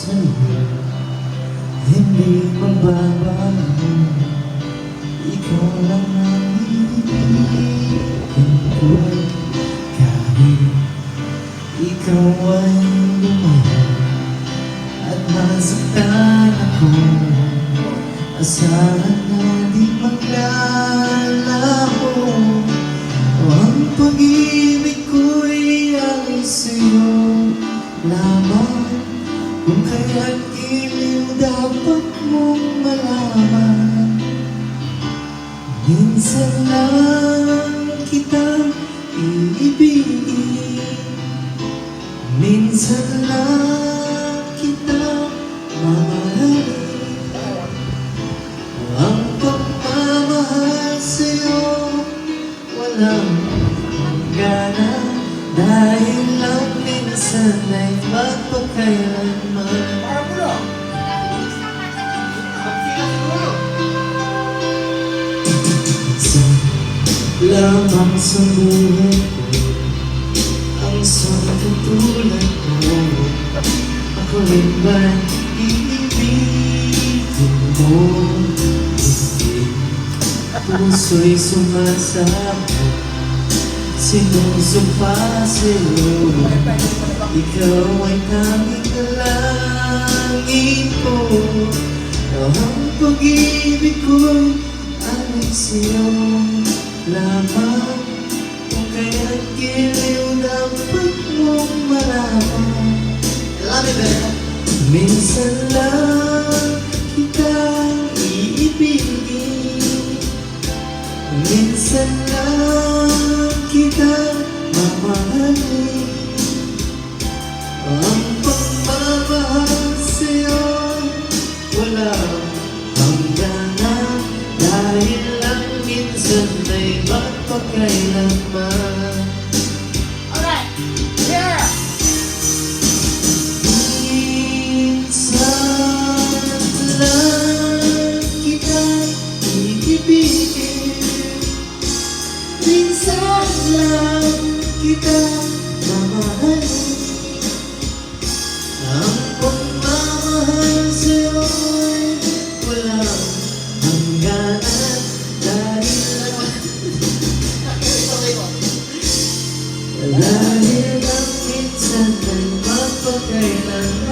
sa'yo, hindi mababago. Ikaw lang ang ibigin ko. Kahit ikaw ay lumayo at masaktan ako, asahan na di maglalaho. Ang pag-ibig ko'y ay sa'yo lamang. Kung kaya't giliw dapat mong malaman, minsan lang kitang iibigin, minsan lang kitang mamahalin. Ang pagmamahal sa'yo walang hangganan, dahil lang minsan ay magpakailanman. Minsan lamang sa buhay ko ang isang katulad mo. Ako rin ba'y iibigin mo? Hindi, puso'y sumasabog, sinusumpa sa'yo. Ikaw ay tanging langit ko. Ang pag-ibig ko'y ay sa'yo lamang. Kung kaya't giliw dapat mong malaman, minsan lang kitang iibigin, minsan lang kitang mamahalin. Ang pagmamahal sa'yo walang hangganan, dahil lang minsan ay magpakailanman. Alright, yeah! Minsan lang kitang iibigin, minsan lang kitang mamahalin. Ang pagmamahal sa'yo'y walang hangganan, dahil lang minsan ay magpakailanman.